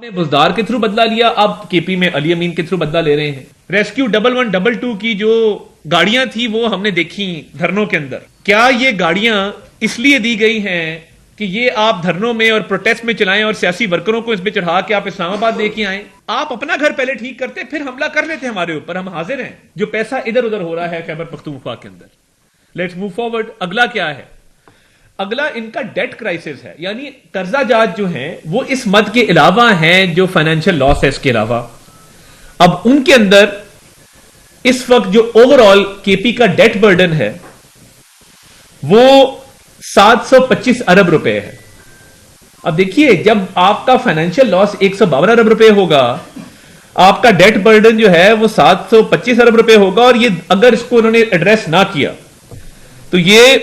نے بزدار کے تھرو بدلا لیا، اب کے پی میں علی امین کے تھرو بدلا لے رہے ہیں۔ ریسکیو 1112 کی جو گاڑیاں تھی وہ ہم نے دیکھی دھرنوں کے اندر، کیا یہ گاڑیاں اس لیے دی گئی ہیں کہ یہ آپ دھرنوں میں اور پروٹیسٹ میں چلائیں اور سیاسی ورکروں کو اس پہ چڑھا کے آپ اسلام آباد لے کے آئیں؟ آپ اپنا گھر پہلے ٹھیک کرتے پھر حملہ کر لیتے ہمارے اوپر، ہم حاضر ہیں۔ جو پیسہ ادھر ادھر ہو رہا ہے خیبر پختونخوا کے اندر، لیٹس موو فارورڈ۔ اگلا کیا ہے؟ اگلا ان کا ڈیٹ کرائسس ہے، یعنی قرضہ جات جو ہیں وہ اس مد کے علاوہ ہیں جو فائنینشیل لاس ہے اس کے علاوہ۔ اب ان کے اندر اس وقت جو اوور آل کے پی کا ڈیٹ برڈن ہے وہ 725 ارب روپے ہے۔ اب دیکھیے جب آپ کا فائنینشیل لاس 152 ارب روپے ہوگا، آپ کا ڈیٹ برڈن جو ہے وہ 725 ارب روپے ہوگا، اور یہ اگر اس کو انہوں نے ایڈریس نہ کیا تو یہ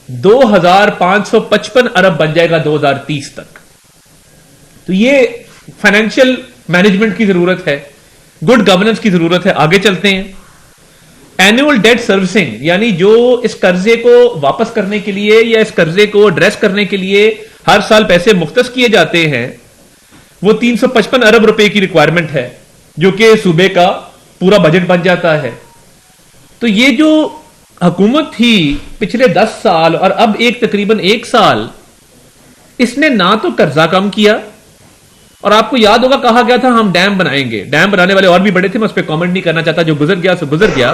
2555 ارب بن جائے گا 2030 تک۔ تو یہ فائنینشیل مینجمنٹ کی ضرورت ہے، گڈ گورننس کی ضرورت ہے۔ آگے چلتے ہیں۔ اینوئل ڈیٹ سروسنگ، یعنی جو اس قرضے کو واپس کرنے کے لیے یا اس قرضے کو ایڈریس کرنے کے لیے ہر سال پیسے مختص کیے جاتے ہیں، وہ 355 ارب روپے کی ریکوائرمنٹ ہے، جو کہ صوبے کا پورا بجٹ بن جاتا ہے۔ تو یہ جو حکومت تھی پچھلے 10 سال اور اب تقریباً 1 سال، اس نے نہ تو قرضہ کم کیا، اور آپ کو یاد ہوگا کہا گیا تھا ہم ڈیم بنائیں گے، ڈیم بنانے والے اور بھی بڑے تھے، میں اس پہ کامنٹ نہیں کرنا چاہتا، جو گزر گیا سو گزر گیا۔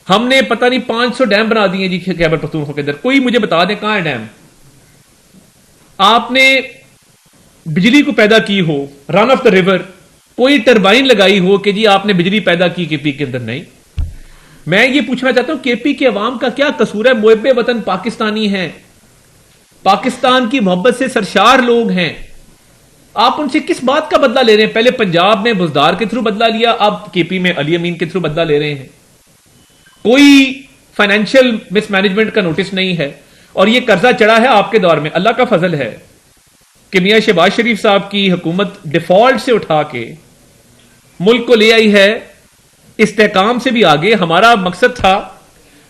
ہم نے پتہ نہیں 500 ڈیم بنا دیے جی خیبر پختونخوا کے اندر۔ کوئی مجھے بتا دیں کہاں ہے ڈیم؟ آپ نے بجلی کو پیدا کی ہو، رن آف دا ریور، کوئی ٹربائن لگائی ہو کہ جی آپ نے بجلی پیدا کی کے پی کے اندر؟ نہیں۔ میں یہ پوچھنا چاہتا ہوں کے پی کے عوام کا کیا قصور ہے؟ محب وطن پاکستانی ہیں، پاکستان کی محبت سے سرشار لوگ ہیں، آپ ان سے کس بات کا بدلہ لے رہے ہیں؟ پہلے پنجاب میں بزدار کے تھرو بدلہ لیا، اب کے پی میں علی امین کے تھرو بدلہ لے رہے ہیں۔ کوئی فائنینشیل مس مینجمنٹ کا نوٹس نہیں ہے، اور یہ قرضہ چڑھا ہے آپ کے دور میں۔ اللہ کا فضل ہے کہ میاں شہباز شریف صاحب کی حکومت ڈیفالٹ سے اٹھا کے ملک کو لے آئی ہے استحکام سے بھی آگے۔ ہمارا مقصد تھا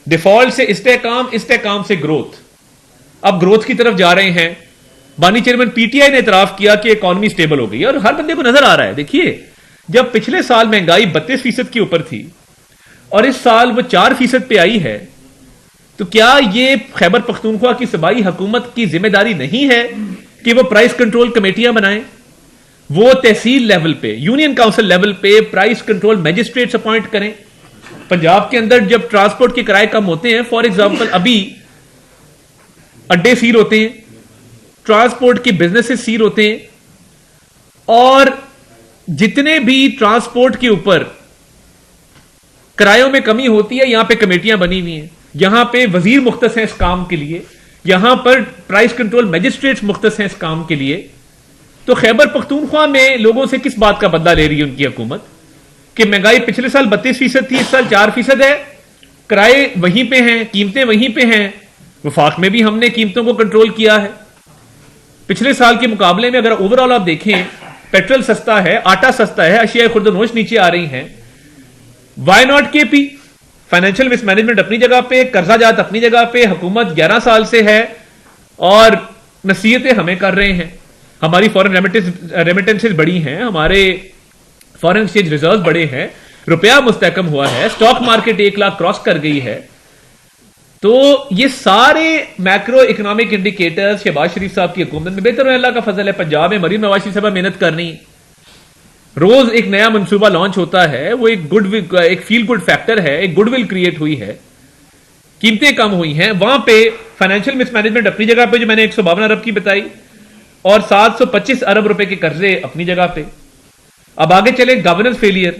ڈیفالٹ سے استحکام، استحکام سے گروتھ، اب گروتھ کی طرف جا رہے ہیں۔ بانی چیئرمین پی ٹی آئی نے اعتراف کیا کہ اکانومی سٹیبل ہو گئی، اور ہر بندے کو نظر آ رہا ہے۔ دیکھیے جب پچھلے سال مہنگائی 32% کے اوپر تھی اور اس سال وہ 4% پہ آئی ہے، تو کیا یہ خیبر پختونخوا کی صوبائی حکومت کی ذمہ داری نہیں ہے کہ وہ پرائس کنٹرول کمیٹیاں بنائیں؟ وہ تحصیل لیول پہ، یونین کاؤنسل لیول پہ پرائس کنٹرول میجسٹریٹس اپوائنٹ کریں۔ پنجاب کے اندر جب ٹرانسپورٹ کے کرائے کم ہوتے ہیں، فار ایگزامپل ابھی اڈے سیل ہوتے ہیں، ٹرانسپورٹ کے بزنسز سیل ہوتے ہیں، اور جتنے بھی ٹرانسپورٹ کے اوپر کرایوں میں کمی ہوتی ہے، یہاں پہ کمیٹیاں بنی ہوئی ہیں، یہاں پہ وزیر مختص ہیں اس کام کے لیے، یہاں پر پرائس کنٹرول میجسٹریٹس مختص ہیں اس کام کے لیے۔ تو خیبر پختونخوا میں لوگوں سے کس بات کا بدلہ لے رہی ہے ان کی حکومت کہ مہنگائی پچھلے سال 32% تھی، اس سال 4% ہے، کرائے وہیں پہ ہیں، قیمتیں وہیں پہ ہیں۔ وفاق میں بھی ہم نے قیمتوں کو کنٹرول کیا ہے۔ پچھلے سال کے مقابلے میں اگر اوور آل آپ دیکھیں، پیٹرول سستا ہے، آٹا سستا ہے، اشیاء خرد و نوش نیچے آ رہی ہیں۔ وائی ناٹ کے پی؟ فائنینشیل مس مینجمنٹ اپنی جگہ پہ، قرضہ جات اپنی جگہ پہ، حکومت 11 سال سے ہے اور نصیحتیں ہمیں کر رہے ہیں۔ ہماری فورن ریمیٹنسز بڑی ہیں، ہمارے فورن ایکسچینج ریزرو بڑے ہیں، روپیہ مستحکم ہوا ہے، سٹاک مارکیٹ 1 لاکھ کراس کر گئی ہے۔ تو یہ سارے میکرو اکنامک انڈیکیٹر شہباز شریف صاحب کی حکومت میں بہتر ہے، اللہ کا فضل ہے۔ پنجاب میں مریم نواز شریف صاحب محنت کر رہی، روز ایک نیا منصوبہ لانچ ہوتا ہے، وہ ایک فیل گڈ فیکٹر ہے، ایک گڈ ول کریٹ ہوئی ہے، قیمتیں کم ہوئی ہیں۔ وہاں پہ فائنینشیل مس مینجمنٹ اپنی جگہ پہ جو میں نے 152 ارب کی بتائی، اور 725 ارب روپے کے قرضے اپنی جگہ پہ۔ اب آگے چلیں، گورننس فیلئر۔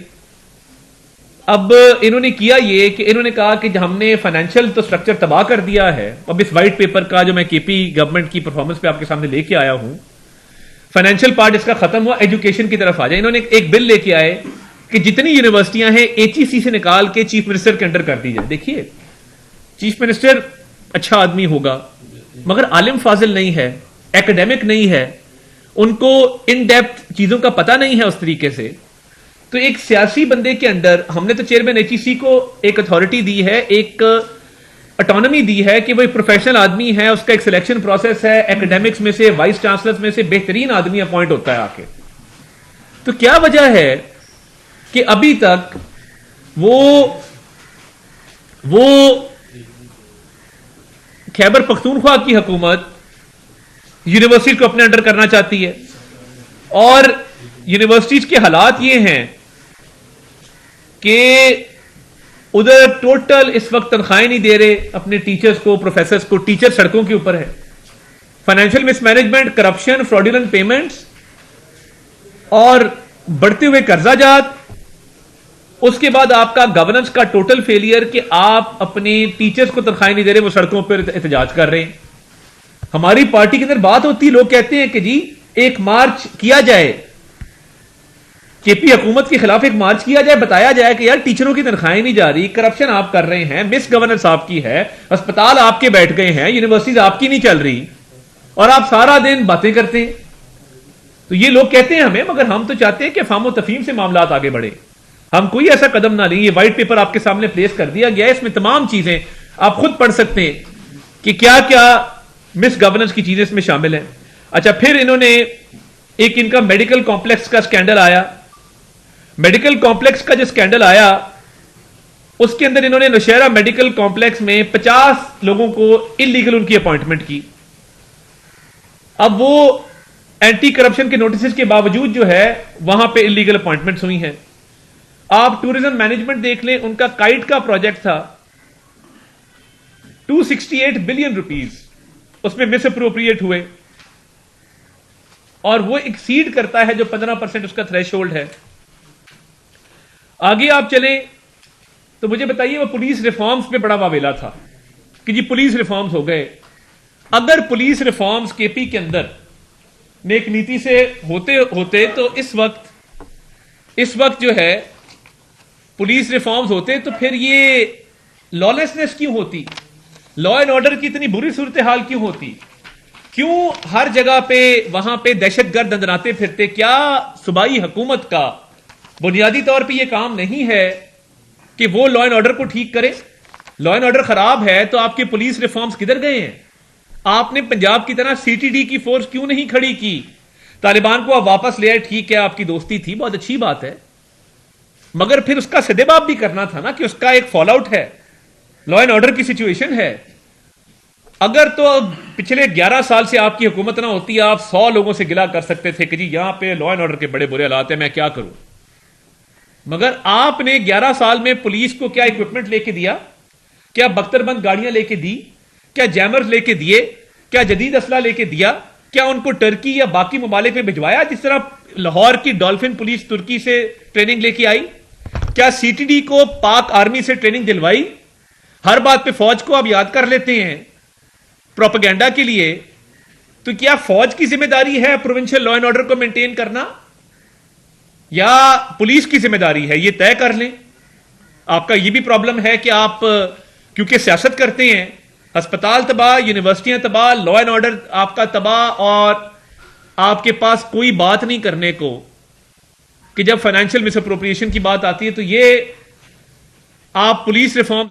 اب انہوں نے کیا یہ کہ انہوں نے کہا کہ ہم نے فائنینشیل تو سٹرکچر تباہ کر دیا ہے۔ اب اس وائٹ پیپر کا جو میں کے پی گورنمنٹ کی پرفارمنس پہ آپ کے سامنے لے کے آیا ہوں، فائنینشیل پارٹ اس کا ختم ہوا، ایجوکیشن کی طرف آ جائے۔ انہوں نے ایک بل لے کے آئے کہ جتنی یونیورسٹیاں ہیں HEC سے نکال کے چیف منسٹر کے انڈر کر دی جائے۔ دیکھیے چیف منسٹر اچھا آدمی ہوگا مگر عالم فاضل نہیں ہے، ایکڈیمک نہیں ہے، ان کو ان ڈیپتھ چیزوں کا پتہ نہیں ہے اس طریقے سے۔ تو ایک سیاسی بندے کے انڈر ہم نے تو چیئرمین HEC کو ایک اتھارٹی دی ہے، ایک اٹانومی دی ہے کہ وہ ایک پروفیشنل آدمی ہے, اس کا ایک سلیکشن پروسیس ہے, ایکڈیمکس میں سے وائس چانسلر میں سے بہترین آدمی اپوائنٹ ہوتا ہے آ کے. تو کیا وجہ ہے کہ ابھی تک وہ خیبر پختونخوا کی حکومت یونیورسٹی کو اپنے انڈر کرنا چاہتی ہے, اور یونیورسٹیز کے حالات یہ ہیں کہ ادھر ٹوٹل اس وقت تنخواہیں نہیں دے رہے اپنے ٹیچرز کو, پروفیسرز کو. ٹیچر سڑکوں کے اوپر ہے, فائنینشیل مس مینجمنٹ, کرپشن, فراڈولنٹ پیمنٹس اور بڑھتے ہوئے قرضہ جات. اس کے بعد آپ کا گورننس کا ٹوٹل فیلئر کہ آپ اپنے ٹیچرز کو تنخواہیں نہیں دے رہے, وہ سڑکوں پر احتجاج کر رہے ہیں. ہماری پارٹی کے اندر بات ہوتی ہے, لوگ کہتے ہیں کہ جی ایک مارچ کیا جائے, کے پی حکومت کے خلاف ایک مارچ کیا جائے, بتایا جائے کہ یار ٹیچروں کی تنخواہیں نہیں جا رہی, کرپشن آپ کر رہے ہیں, مس گورننس آپ کی ہے, اسپتال آپ کے بیٹھ گئے ہیں, یونیورسٹیز آپ کی نہیں چل رہی, اور آپ سارا دن باتیں کرتے ہیں. تو یہ لوگ کہتے ہیں ہمیں, مگر ہم تو چاہتے ہیں کہ فہم و تفہیم سے معاملات آگے بڑھے. ہم کوئی ایسا قدم نہ لیں. یہ وائٹ پیپر آپ کے سامنے پلیس کر دیا گیا ہے, اس میں تمام چیزیں آپ خود پڑھ سکتے ہیں کہ کیا کیا مس گورننس کی چیزیں اس میں شامل ہیں. اچھا, پھر انہوں نے ایک ان کا میڈیکل کمپلیکس کا سکینڈل آیا. میڈیکل کمپلیکس کا جو سکینڈل آیا اس کے اندر انہوں نے نوشہرہ میڈیکل کمپلیکس میں 50 لوگوں کو انلیگل ان کی اپوائنٹمنٹ کی. اب وہ اینٹی کرپشن کے نوٹسز کے باوجود جو ہے وہاں پہ انلیگل اپوائنٹمنٹس ہوئی ہیں. آپ ٹورزم مینجمنٹ دیکھ لیں, ان کا کائٹ کا پروجیکٹ تھا 268 بلین روپیز, اس میں مس اپروپریٹ ہوئے, اور وہ ایکسیڈ کرتا ہے جو 15% اس کا تھریش ہولڈ ہے. آگے آپ چلیں تو مجھے بتائیے, وہ پولیس ریفارمز پہ بڑا واویلا تھا کہ جی پولیس ریفارمز ہو گئے. اگر پولیس ریفارمز کے پی کے اندر نیک نیتی سے ہوتے تو اس وقت جو ہے پولیس ریفارمز ہوتے تو پھر یہ لالسنس کیوں ہوتی, لا اینڈ آرڈر کی اتنی بری صورتحال کیوں ہوتی, کیوں ہر جگہ پہ وہاں پہ دہشت گرد اندراتے پھرتے. کیا صوبائی حکومت کا بنیادی طور پہ یہ کام نہیں ہے کہ وہ لا اینڈ آرڈر کو ٹھیک کرے؟ لا اینڈ آرڈر خراب ہے تو آپ کے پولیس ریفارمز کدھر گئے ہیں؟ آپ نے پنجاب کی طرح سی ٹی ڈی کی فورس کیوں نہیں کھڑی کی؟ طالبان کو آپ واپس لے آئے, ٹھیک ہے آپ کی دوستی تھی, بہت اچھی بات ہے, مگر پھر اس کا سدباب بھی کرنا تھا نا کہ اس کا ایک فال آؤٹ ہے, لا اینڈ آرڈر کی سچویشن ہے. اگر تو پچھلے 11 سال سے آپ کی حکومت نہ ہوتی, آپ 100 لوگوں سے گلا کر سکتے تھے کہ جی یہاں پہ لا اینڈ آرڈر کے بڑے برے حالات ہیں, میں کیا کروں. مگر آپ نے 11 سال میں پولیس کو کیا اکوپمنٹ لے کے دیا, کیا بختر بند گاڑیاں لے کے دی, کیا جیمرز لے کے دیے, کیا جدید اسلحہ لے کے دیا, کیا ان کو ٹرکی یا باقی ممالک میں بھجوایا جس طرح لاہور کی ڈولفن پولیس ترکی سے ٹریننگ لے کے آئی؟ کیا سی ٹی ڈی کو پاک آرمی سے ٹریننگ دلوائی؟ ہر بات پہ فوج کو آپ یاد کر لیتے ہیں پروپیگنڈا کے لیے. تو کیا فوج کی ذمہ داری ہے پروونشل لا اینڈ آرڈر کو مینٹین کرنا یا پولیس کی ذمہ داری ہے؟ یہ طے کر لیں. آپ کا یہ بھی پرابلم ہے کہ آپ کیونکہ سیاست کرتے ہیں, ہسپتال تباہ, یونیورسٹیاں تباہ, لا اینڈ آرڈر آپ کا تباہ, اور آپ کے پاس کوئی بات نہیں کرنے کو کہ جب فائنینشیل مس اپروپریشن کی بات آتی ہے تو یہ آپ پولیس ریفارم